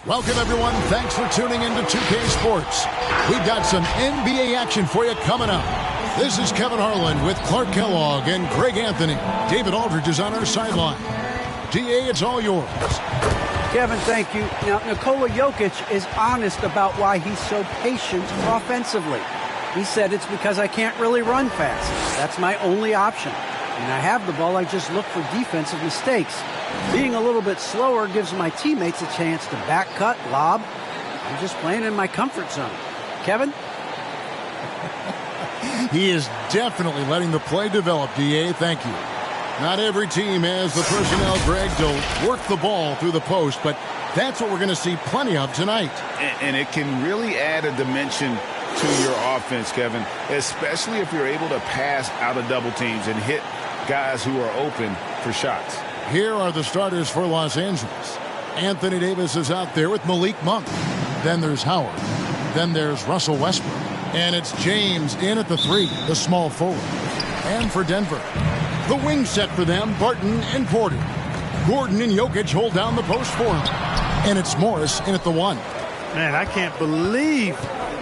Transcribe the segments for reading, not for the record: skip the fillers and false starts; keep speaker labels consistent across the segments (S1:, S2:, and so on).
S1: Welcome, everyone. Thanks for tuning in to 2K Sports. We've got some NBA action for you coming up. This is Kevin Harlan with Clark Kellogg and Greg Anthony. David Aldridge is on our sideline. DA, it's all yours.
S2: Kevin, thank you. Now, Nikola Jokic is honest about why he's so patient offensively. He said it's because I can't really run fast. That's my only option. When I have the ball, I just look for defensive mistakes. Being a little bit slower gives my teammates a chance to back cut, lob. I'm just playing in my comfort zone. Kevin?
S1: He is definitely letting the play develop, DA. Thank you. Not every team has the personnel, Greg, to work the ball through the post, but that's what we're going to see plenty of tonight.
S3: And it can really add a dimension to your offense, Kevin, especially if you're able to pass out of double teams and hit guys who are open for shots.
S1: Here are the starters for Los Angeles. Anthony Davis is out there with Malik Monk. Then there's Howard. Then there's Russell Westbrook. And it's James in at the 3, the small forward. And for Denver, the wing set for them, Barton and Porter. Gordon and Jokic hold down the post for him. And it's Morris in at the 1.
S4: Man, I can't believe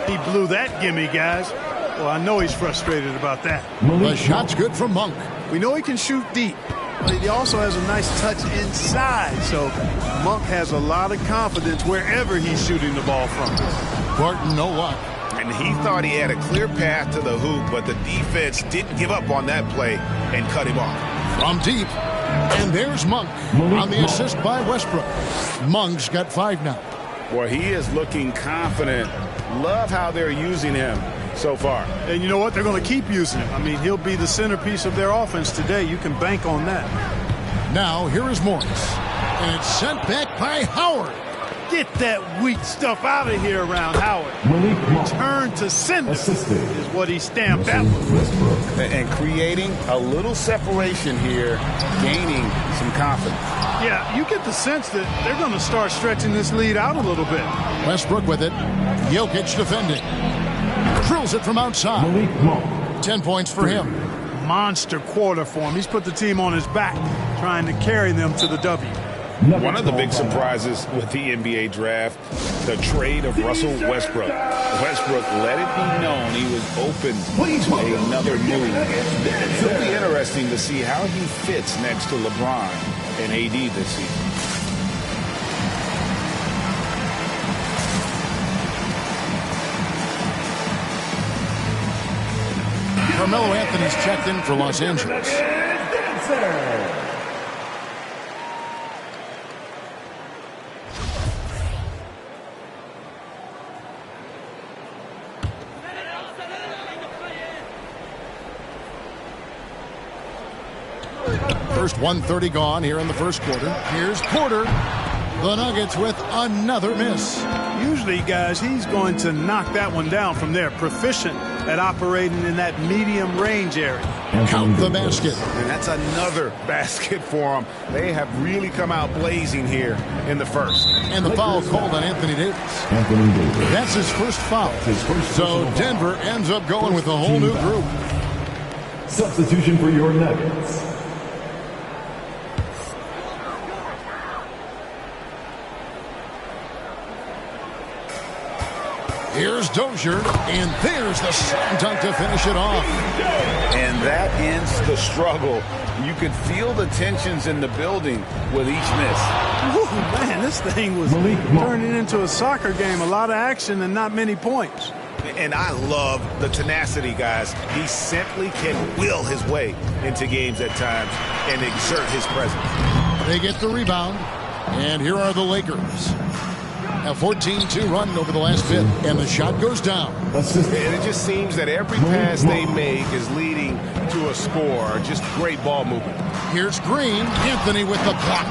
S4: he blew that gimme, guys. Well, I know he's frustrated about that.
S1: The shot's good from Monk.
S4: We know he can shoot deep, but he also has a nice touch inside. So Monk has a lot of confidence wherever he's shooting the ball from.
S1: Barton, no luck.
S3: And he thought he had a clear path to the hoop, but the defense didn't give up on that play and cut him off.
S1: From deep. And there's Monk on the assist by Westbrook. Monk's got 5 now.
S3: Well, he is looking confident. Love how they're using him so far.
S4: And you know what? They're going to keep using him. I mean, he'll be the centerpiece of their offense today. You can bank on that.
S1: Now, here is Morris. And it's sent back by Howard.
S4: Get that weak stuff out of here around Howard. Return to sender is what he stamped out.
S3: And creating a little separation here, gaining some confidence.
S4: Yeah, you get the sense that they're going to start stretching this lead out a little bit.
S1: Westbrook with it. Jokic defending. Drills it from outside. 10 points for him.
S4: Monster quarter for him. He's put the team on his back, trying to carry them to the W.
S3: One of the big surprises with the NBA draft, the trade of Russell Westbrook. Westbrook let it be known he was open to another move. It'll be interesting to see how he fits next to LeBron and AD this season.
S1: Carmelo Anthony's checked in for Los Angeles. First 1:30 gone here in the first quarter. Here's Porter. The Nuggets with another miss.
S4: Usually, guys, he's going to knock that one down from there. Proficient at operating in that medium range area.
S1: Count the basket.
S3: And that's another basket for him. They have really come out blazing here in the first.
S1: And the foul called on Anthony Davis. That's his first foul. So Denver ends up going with a whole new group.
S5: Substitution for your Nuggets.
S1: Here's Dozier, and there's the slam dunk to finish it off.
S3: And that ends the struggle. You could feel the tensions in the building with each miss.
S4: Ooh, man, this thing was turning into a soccer game. A lot of action and not many points.
S3: And I love the tenacity, guys. He simply can will his way into games at times and exert his presence.
S1: They get the rebound, and here are the Lakers. A 14-2 run over the last bit, and the shot goes down.
S3: And it just seems that every pass they make is leading to a score. Just great ball movement.
S1: Here's Green. Anthony with the block.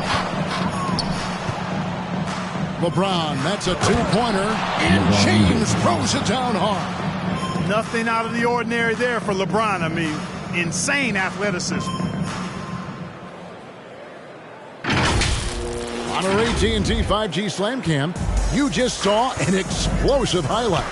S1: LeBron, that's a two-pointer, and James throws it down hard.
S4: Nothing out of the ordinary there for LeBron. I mean, insane athleticism.
S1: On our AT&T 5G Slam Cam, you just saw an explosive highlight.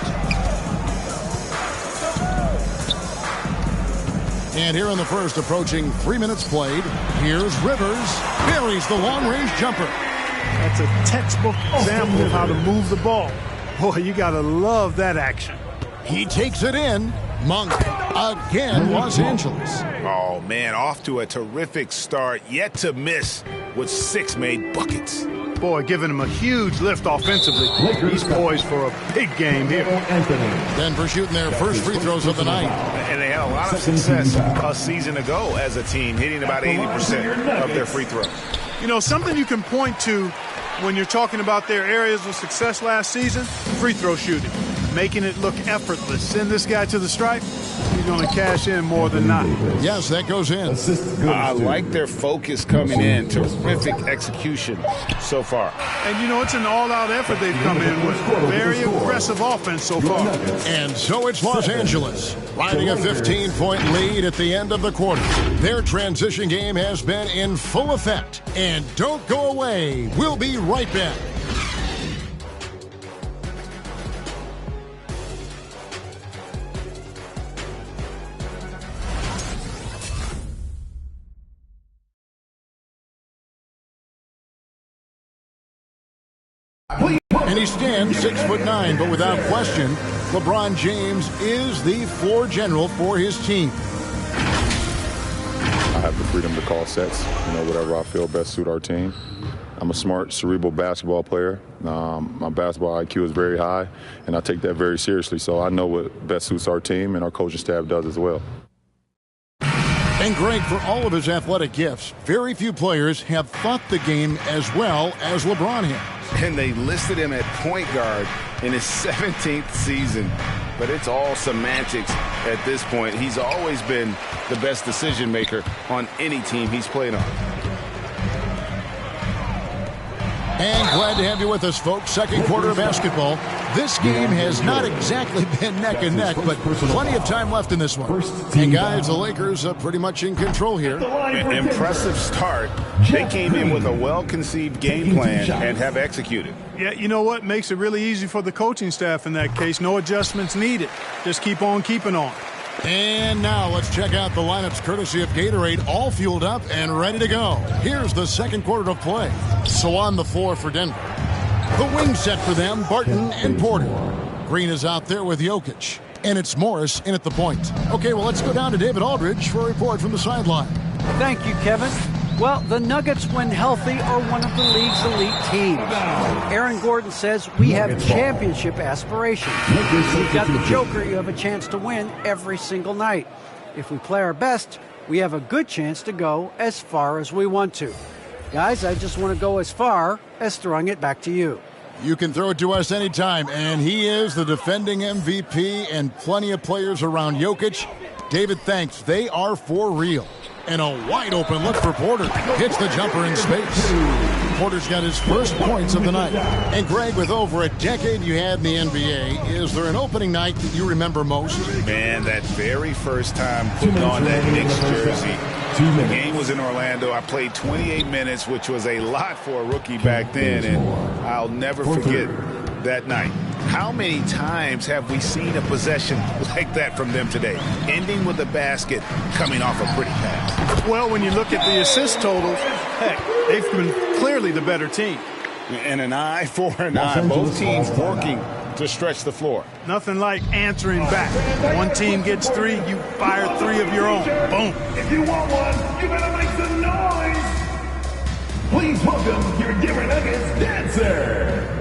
S1: And here in the first, approaching 3 minutes played, here's Rivers. Buries the long-range jumper.
S4: That's a textbook example of how to move the ball. Boy, you got to love that action.
S1: He takes it in. Monk again, Los Angeles.
S3: Oh, man, off to a terrific start. Yet to miss with 6 made buckets.
S4: Boy, giving him a huge lift offensively. He's poised for a big game here.
S1: Denver shooting their first free throws of the night.
S3: And they had a lot of success a season ago as a team, hitting about 80% of their free throws.
S4: You know, something you can point to when you're talking about their areas of success last season, free throw shooting, making it look effortless. Send this guy to the stripe, he's going to cash in more than not.
S1: Yes, that goes in.
S3: I like their focus coming in. Terrific execution so far.
S4: And, you know, it's an all-out effort they've come in with. Very aggressive offense so far.
S1: And so it's Los Angeles, riding a 15-point lead at the end of the quarter. Their transition game has been in full effect. And don't go away. We'll be right back. And he stands 6'9", but without question, LeBron James is the floor general for his team.
S6: I have the freedom to call sets, whatever I feel best suit our team. I'm a smart, cerebral basketball player. My basketball IQ is very high, and I take that very seriously. So I know what best suits our team, and our coaching staff does as well.
S1: And Greg, for all of his athletic gifts, very few players have thought the game as well as LeBron has.
S3: And they listed him at point guard in his 17th season. But it's all semantics at this point. He's always been the best decision maker on any team he's played on.
S1: And glad to have you with us, folks. Second quarter of basketball. This game has not exactly been neck and neck, but plenty of time left in this one. And guys, the Lakers are pretty much in control here.
S3: Impressive start. They came in with a well-conceived game plan and have executed.
S4: Yeah, you know what? Makes it really easy for the coaching staff in that case. No adjustments needed. Just keep on keeping on.
S1: And now let's check out the lineups courtesy of Gatorade, all fueled up and ready to go. Here's the second quarter of play. So on the floor for Denver. The wing set for them, Barton and Porter. Green is out there with Jokic. And it's Morris in at the point. Okay, well, let's go down to David Aldridge for a report from the sideline.
S2: Thank you, Kevin. Well, the Nuggets, when healthy, are one of the league's elite teams. Aaron Gordon says we have championship aspirations. You've got the Joker, you have a chance to win every single night. If we play our best, we have a good chance to go as far as we want to. Guys, I just want to go as far as throwing it back to you.
S1: You can throw it to us anytime, and he is the defending MVP and plenty of players around Jokic. David, thanks. They are for real. And a wide-open look for Porter. Hits the jumper in space. Porter's got his first points of the night. And, Greg, with over a decade you had in the NBA, is there an opening night that you remember most?
S3: Man, that very first time putting on that Knicks jersey. The game was in Orlando. I played 28 minutes, which was a lot for a rookie back then, and I'll never forget that night. How many times have we seen a possession like that from them today, ending with a basket coming off a pretty pass?
S4: Well, when you look at the assist totals, heck, they've been clearly the better team.
S3: And an eye for an eye. Both teams working to stretch the floor.
S4: Nothing like answering back. One team gets 3, you fire 3 of your own. Boom.
S5: If you want one, you better make some noise. Please welcome your Denver Nuggets dancers.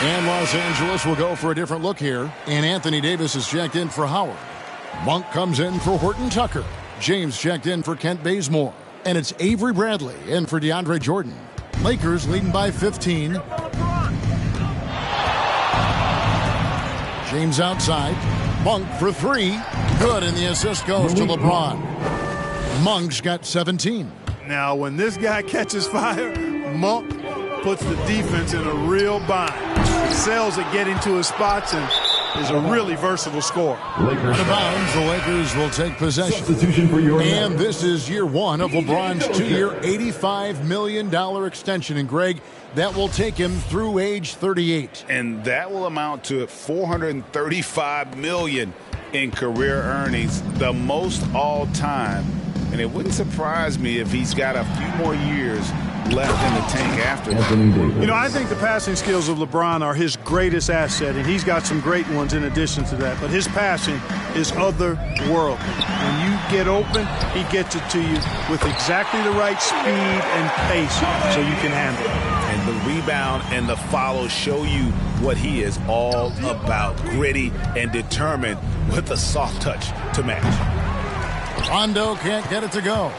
S1: And Los Angeles will go for a different look here. And Anthony Davis is checked in for Howard. Monk comes in for Horton Tucker. James checked in for Kent Bazemore. And it's Avery Bradley in for DeAndre Jordan. Lakers leading by 15. James outside. Monk for 3. Good, and the assist goes to LeBron. Monk's got 17.
S4: Now, when this guy catches fire, Monk puts the defense in a real bind. excels at getting to his spots and is a really versatile scorer.
S1: Out of bounds, the Lakers will take possession.
S5: Substitution for your
S1: And this is year one of LeBron's 2-year, $85 million extension. And, Greg, that will take him through age 38.
S3: And that will amount to $435 million in career earnings, the most all time. And it wouldn't surprise me if he's got a few more years left in the tank after that.
S4: You know, I think the passing skills of LeBron are his greatest asset, and he's got some great ones in addition to that. But his passing is otherworldly. When you get open, he gets it to you with exactly the right speed and pace so you can handle it.
S3: And the rebound and the follow show you what he is all about. Gritty and determined with a soft touch to match.
S1: Rondo can't get it to go.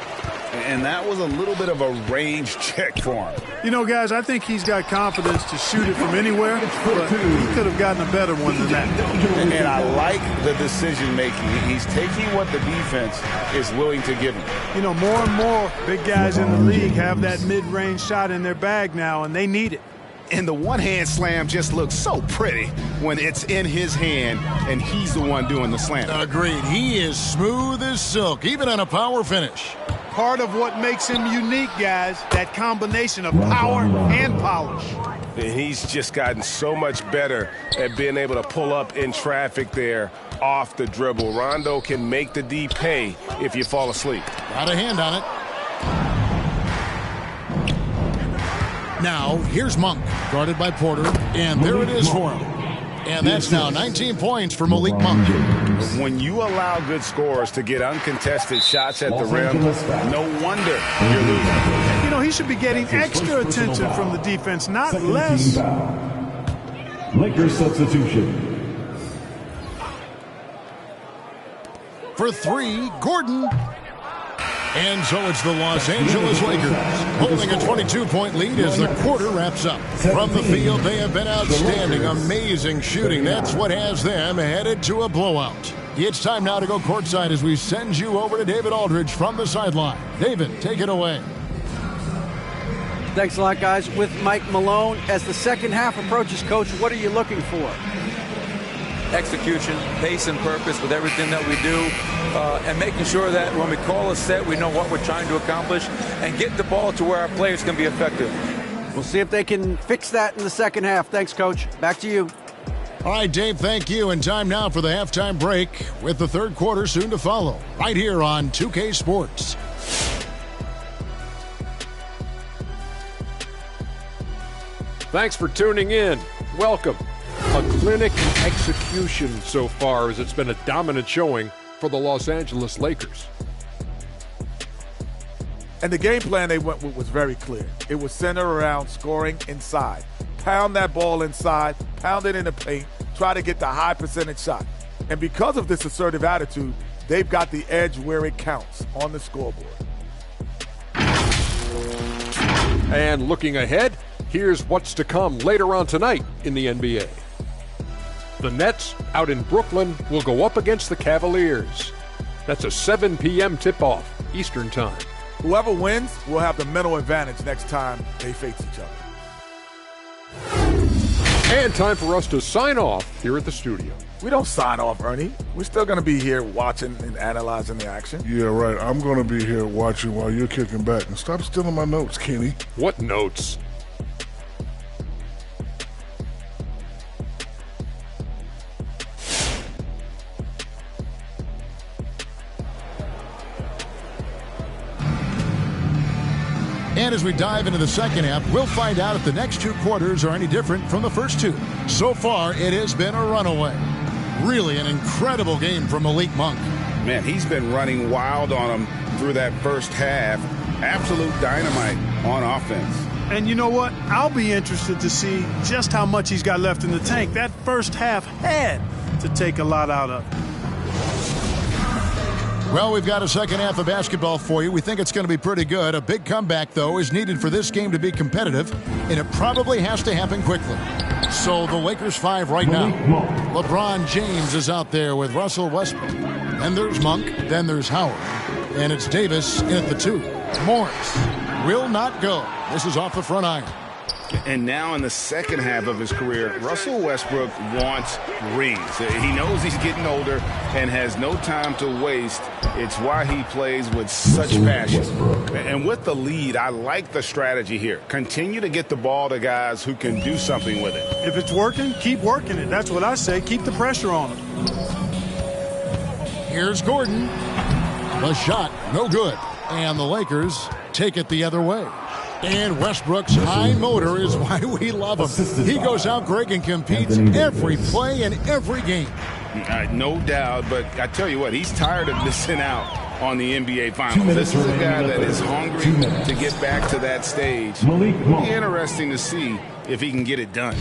S3: And that was a little bit of a range check for him.
S4: You know, guys, I think he's got confidence to shoot it from anywhere, but he could have gotten a better one than that.
S3: And I like the decision-making. He's taking what the defense is willing to give him.
S4: You know, more and more big guys in the league have that mid-range shot in their bag now, and they need it.
S3: And the one-hand slam just looks so pretty when it's in his hand and he's the one doing the slam.
S1: Agreed. He is smooth as silk, even on a power finish.
S4: Part of what makes him unique, guys, that combination of power and polish.
S7: And he's just gotten so much better at being able to pull up in traffic there off the dribble. Rondo can make the D pay if you fall asleep.
S1: Got a hand on it. Now, here's Monk, guarded by Porter, and there it is for him. And that's now 19 points for Malik Monk.
S3: When you allow good scorers to get uncontested shots at the rim, no wonder you're losing.
S4: You know, he should be getting extra attention from the defense, not less.
S5: Lakers substitution.
S1: For three, Gordon. And so it's the Los Angeles Lakers holding a 22-point lead as the quarter wraps up. From the field, they have been outstanding, amazing shooting. That's what has them headed to a blowout. It's time now to go courtside as we send you over to David Aldridge from the sideline. David, take it away.
S2: Thanks a lot, guys. With Mike Malone, as the second half approaches, Coach, what are you looking for?
S8: Execution, pace, and purpose with everything that we do, and making sure that when we call a set, we know what we're trying to accomplish, and get the ball to where our players can be effective.
S2: We'll see if they can fix that in the second half. Thanks, Coach. Back to you.
S1: All right, Dave, thank you. And time now for the halftime break with the third quarter soon to follow, right here on 2K Sports.
S9: Thanks for tuning in. Welcome. A clinic in execution so far, as it's been a dominant showing for the Los Angeles Lakers.
S10: And the game plan they went with was very clear. It was centered around scoring inside. Pound that ball inside, pound it in the paint, try to get the high percentage shot. And because of this assertive attitude, they've got the edge where it counts on the scoreboard.
S9: And looking ahead, here's what's to come later on tonight in the NBA. The Nets out in Brooklyn will go up against the Cavaliers. That's a 7 p.m. tip-off Eastern Time.
S10: Whoever wins will have the mental advantage next time they face each other.
S9: And time for us to sign off here at the studio.
S10: We don't sign off, Ernie. We're still going to be here watching and analyzing the action.
S11: Yeah, right. I'm going to be here watching while you're kicking back. And stop stealing my notes, Kenny.
S9: What notes?
S1: And as we dive into the second half, we'll find out if the next two quarters are any different from the first two. So far, it has been a runaway. Really an incredible game from Malik Monk.
S3: Man, he's been running wild on him through that first half. Absolute dynamite on offense.
S4: And you know what? I'll be interested to see just how much he's got left in the tank. That first half had to take a lot out of it.
S1: Well, we've got a second half of basketball for you. We think it's going to be pretty good. A big comeback, though, is needed for this game to be competitive, and it probably has to happen quickly. So the Lakers 5 right now. LeBron James is out there with Russell Westbrook. Then there's Monk. Then there's Howard. And it's Davis in at the 2. Morris will not go. This is off the front iron.
S3: And now in the second half of his career, Russell Westbrook wants rings. He knows he's getting older and has no time to waste. It's why he plays with such passion. And with the lead, I like the strategy here. Continue to get the ball to guys who can do something with it.
S4: If it's working, keep working it. That's what I say. Keep the pressure on him.
S1: Here's Gordon. The shot, no good. And the Lakers take it the other way. And Westbrook's high motor is why we love him. He goes out, Greg, and competes every play and every game.
S3: No doubt, but I tell you what, he's tired of missing out on the NBA Finals. This is a guy that is hungry to get back to that stage. It'll be interesting to see if he can get it done.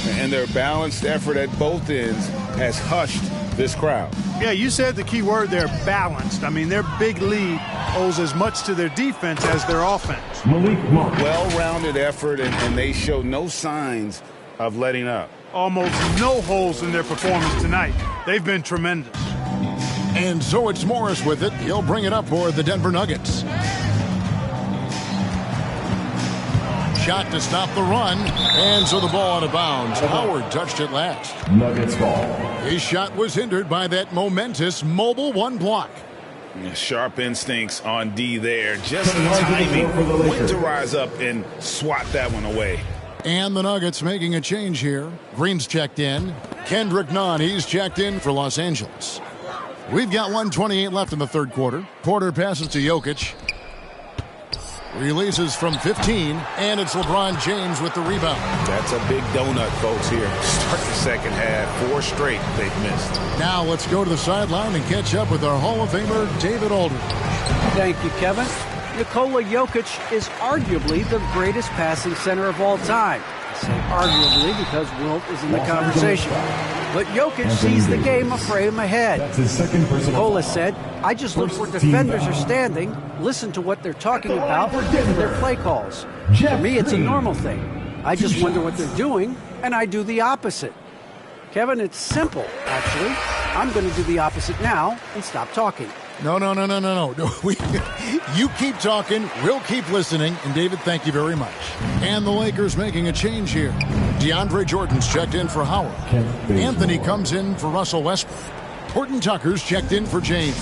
S3: And their balanced effort at both ends has hushed this crowd.
S4: Yeah, you said the key word there, balanced. I mean, their big lead owes as much to their defense as their offense.
S3: Well-rounded effort, and they show no signs of letting up.
S4: Almost no holes in their performance tonight. They've been tremendous.
S1: And so it's Morris with it. He'll bring it up for the Denver Nuggets. Shot to stop the run, and so the ball out of bounds. Howard touched it last.
S5: Nuggets ball.
S1: His shot was hindered by that momentous mobile one block.
S3: Sharp instincts on D there. Just the timing. Went to rise up and swat that one away.
S1: And the Nuggets making a change here. Green's checked in. Kendrick Nunn, he's checked in for Los Angeles. We've got 1:28 left in the third quarter. Porter passes to Jokic. Releases from 15, and it's LeBron James with the rebound.
S3: That's a big donut, folks, here. Start the second half. 4 straight they've missed.
S1: Now let's go to the sideline and catch up with our Hall of Famer, David Aldridge.
S2: Thank you, Kevin. Nikola Jokic is arguably the greatest passing center of all time. I say arguably because Wilt is in the conversation. But Jokic sees the game a frame ahead. Nikola said, I just look where defenders are standing, listen to what they're talking about, and their play calls. For me, it's a normal thing. I just wonder what they're doing, and I do the opposite. Kevin, it's simple, actually. I'm going to do the opposite now and stop talking.
S1: No. You keep talking, we'll keep listening, and David, thank you very much. And the Lakers making a change here. DeAndre Jordan's checked in for Howard. Anthony comes in for Russell Westbrook. Horton Tucker's checked in for James.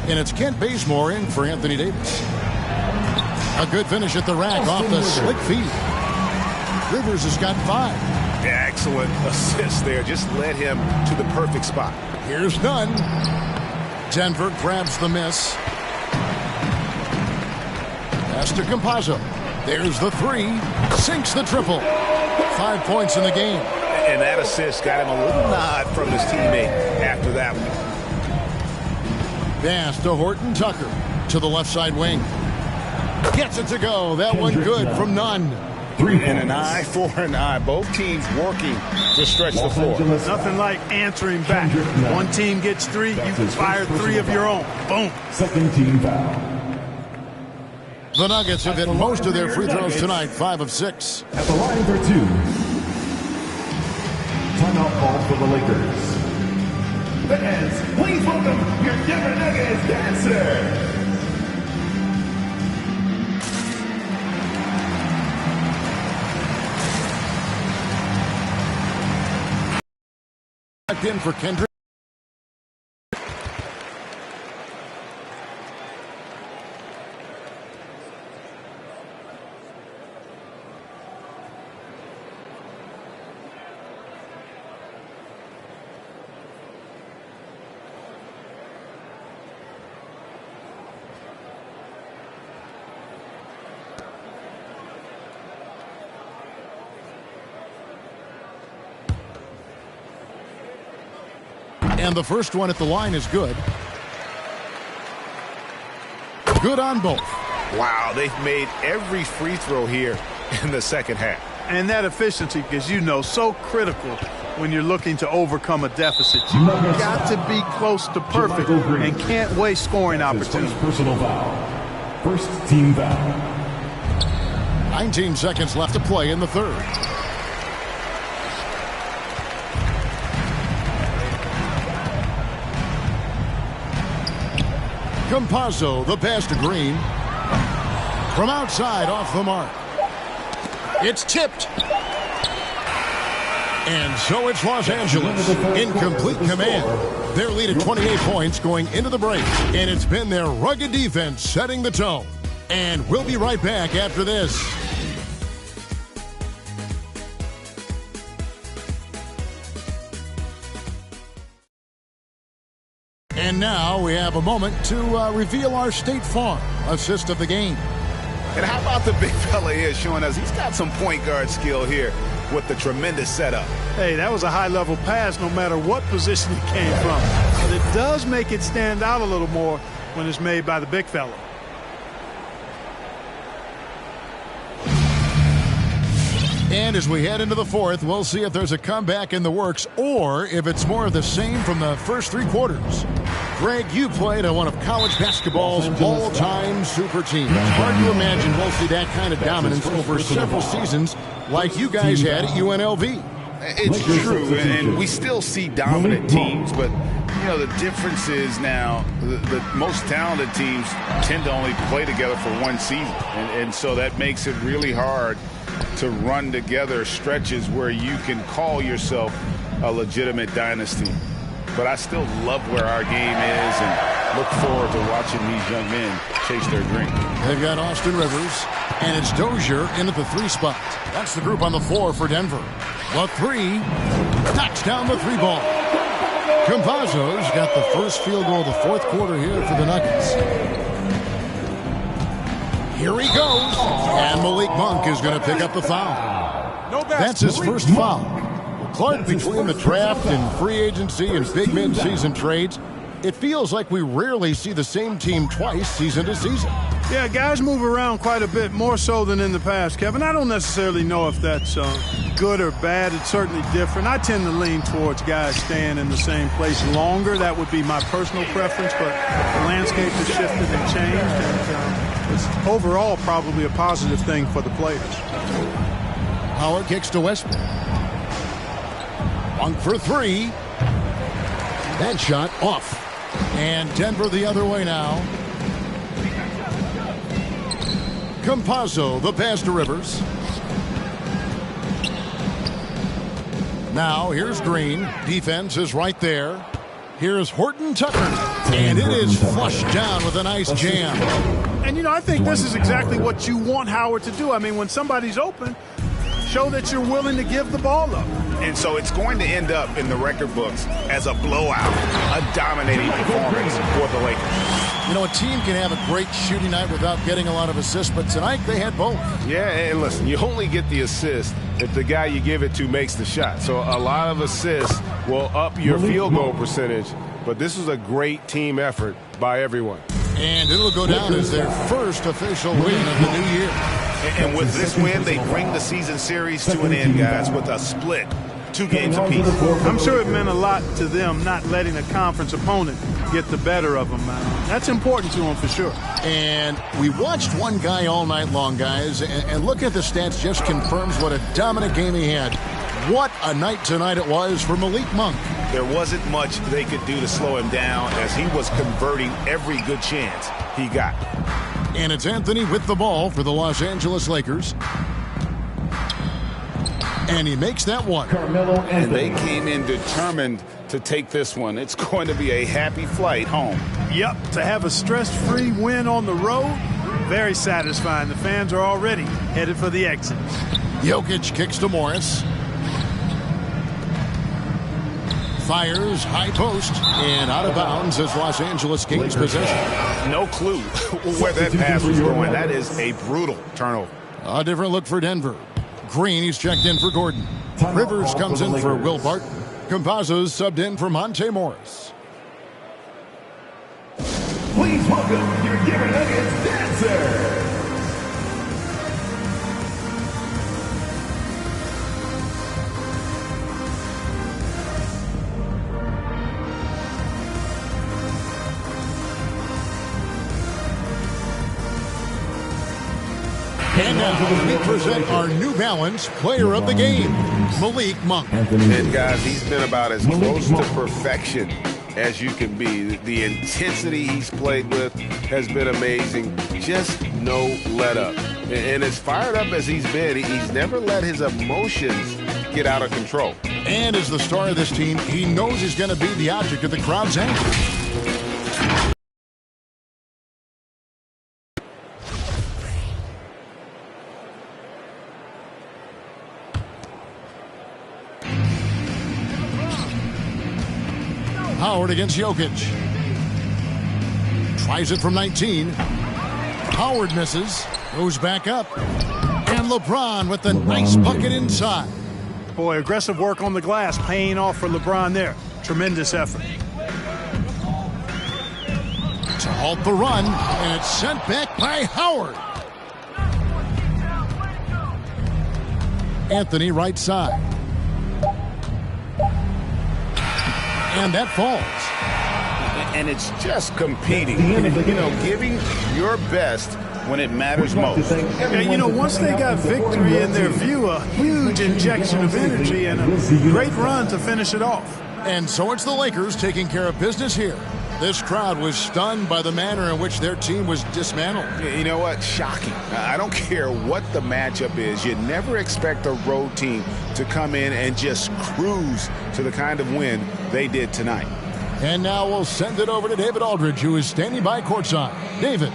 S1: And it's Kent Bazemore in for Anthony Davis. A good finish at the rack off the slick feed. Rivers has got 5.
S3: Yeah, excellent assist there. Just led him to the perfect spot.
S1: Here's Nunn. Denver grabs the miss. Pass to Campazzo. There's the 3. Sinks the triple. 5 points in the game.
S3: And that assist got him a little nod from his teammate after that one.
S1: Pass to Horton Tucker to the left side wing. Gets it to go. That one good from Nunn.
S3: And an eye for an eye. Both teams working to stretch the floor.
S4: Nothing like answering back. One team gets 3, you can fire 3 of your own. Boom.
S5: Second team foul.
S1: The Nuggets have hit most of their free throws tonight, 5 of 6.
S5: At the line for 2. Timeout call for the Lakers. Fans, please welcome your Denver Nuggets dancer.
S1: In for Kendrick. And the first one at the line is good. Good on both.
S3: Wow, they've made every free throw here in the second half.
S4: And that efficiency, as you know, so critical when you're looking to overcome a deficit. You've got to be close to perfect and can't waste scoring opportunities.
S5: Personal foul. First team foul.
S1: 19 seconds left to play in the third. Campazzo, the pass to Green. From outside, off the mark. It's tipped. And so it's Los Angeles in complete command. Their lead at 28 points going into the break. And it's been their rugged defense setting the tone. And we'll be right back after this. And now we have a moment to reveal our State Farm assist of the game.
S3: And how about the big fella here showing us he's got some point guard skill here with the tremendous setup.
S4: Hey, that was a high-level pass no matter what position it came from. But it does make it stand out a little more when it's made by the big fella.
S1: And as we head into the fourth, we'll see if there's a comeback in the works or if it's more of the same from the first three quarters. Greg, you played on one of college basketball's all-time super teams. Hard to imagine we'll see that kind of dominance over several seasons like you guys had at UNLV.
S3: It's true, and we still see dominant teams, but you know the difference is now the most talented teams tend to only play together for one season, and so that makes it really hard to run together stretches where you can call yourself a legitimate dynasty. But I still love where our game is and look forward to watching these young men chase their dream.
S1: They've got Austin Rivers, and it's Dozier into the three spot. That's the group on the floor for Denver. The three, knocks down the three ball. Campazzo's got the first field goal of the fourth quarter here for the Nuggets. Here he goes, and Malik Monk is going to pick up the foul. That's his first foul. Clark, between the draft and free agency and big mid-season trades, it feels like we rarely see the same team twice season to season.
S4: Yeah, guys move around quite a bit, more so than in the past, Kevin. I don't necessarily know if that's good or bad. It's certainly different. I tend to lean towards guys staying in the same place longer. That would be my personal preference, but the landscape has shifted and changed, and it's overall probably a positive thing for the players.
S1: Howard kicks to Westbrook. Monk for three. That shot off. And Denver the other way now. Campazzo, the pass to Rivers. Now here's Green. Defense is right there. Here's Horton Tucker. And it is flushed down with a nice jam.
S4: And, you know, I think this is exactly what you want Howard to do. I mean, when somebody's open, show that you're willing to give the ball up.
S3: And so it's going to end up in the record books as a blowout, a dominating performance for the Lakers.
S1: You know, a team can have a great shooting night without getting a lot of assists, but tonight they had both.
S7: Yeah, and listen, you only get the assist if the guy you give it to makes the shot. So a lot of assists will up your field goal percentage, but this is a great team effort by everyone.
S1: And it'll go down as their first official win of the new year.
S3: And with this win, they bring the season series to an end, guys, with a split, 2 games apiece.
S4: I'm sure it meant a lot to them not letting a conference opponent get the better of them. That's important to them for sure.
S1: And we watched one guy all night long, guys, and look at the stats, just confirms what a dominant game he had. What a night tonight it was for Malik Monk.
S3: There wasn't much they could do to slow him down as he was converting every good chance he got.
S1: And it's Anthony with the ball for the Los Angeles Lakers. And he makes that one.
S3: And they came in determined to take this one. It's going to be a happy flight home.
S4: Yep, to have a stress-free win on the road, very satisfying. The fans are already headed for the exit.
S1: Jokic kicks to Morris. Fires, high post, and out of bounds as Los Angeles gains possession.
S3: No clue where that pass was going. That is a brutal turnover.
S1: A different look for Denver. Green, he's checked in for Gordon. Rivers comes in for Will Barton. Campazzo's subbed in for Monte Morris.
S5: Please welcome your Denver Nuggets dancer.
S1: And now we present our New Balance player of the game, Malik Monk.
S3: And guys, he's been about as close to perfection as you can be. The intensity he's played with has been amazing. Just no let up. And as fired up as he's been, he's never let his emotions get out of control.
S1: And as the star of this team, he knows he's going to be the object of the crowd's anger. Howard against Jokic. Tries it from 19. Howard misses. Goes back up. And LeBron with the nice bucket inside.
S4: Boy, aggressive work on the glass, paying off for LeBron there. Tremendous effort.
S1: To halt the run, and it's sent back by Howard. Anthony right side. And that falls.
S3: And it's just competing, giving your best when it matters most.
S4: And, once they got victory in their view, a huge injection of energy and a great run to finish it off.
S1: And so it's the Lakers taking care of business here. This crowd was stunned by the manner in which their team was dismantled.
S3: You know what? Shocking. I don't care what the matchup is. You never expect a road team to come in and just cruise to the kind of win they did tonight.
S1: And now we'll send it over to David Aldridge, who is standing by courtside. David.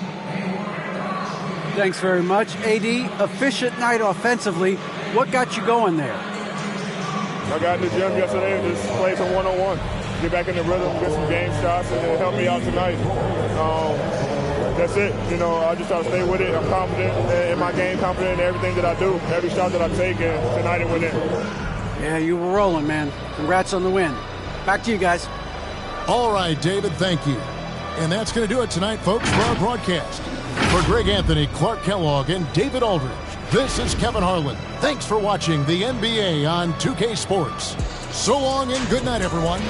S2: Thanks very much. AD, efficient night offensively. What got you going there?
S12: I got in the gym yesterday and just played some one-on-one. Get back in the rhythm, get some game shots, and it helped me out tonight. That's it. I just try to stay with it. I'm confident in my game, confident in everything that I do, every shot that I take, and tonight it went in.
S2: Yeah, you were rolling, man. Congrats on the win. Back to you guys.
S1: All right, David, thank you. And that's going to do it tonight, folks, for our broadcast. For Greg Anthony, Clark Kellogg, and David Aldridge, this is Kevin Harlan. Thanks for watching the NBA on 2K Sports. So long and good night, everyone.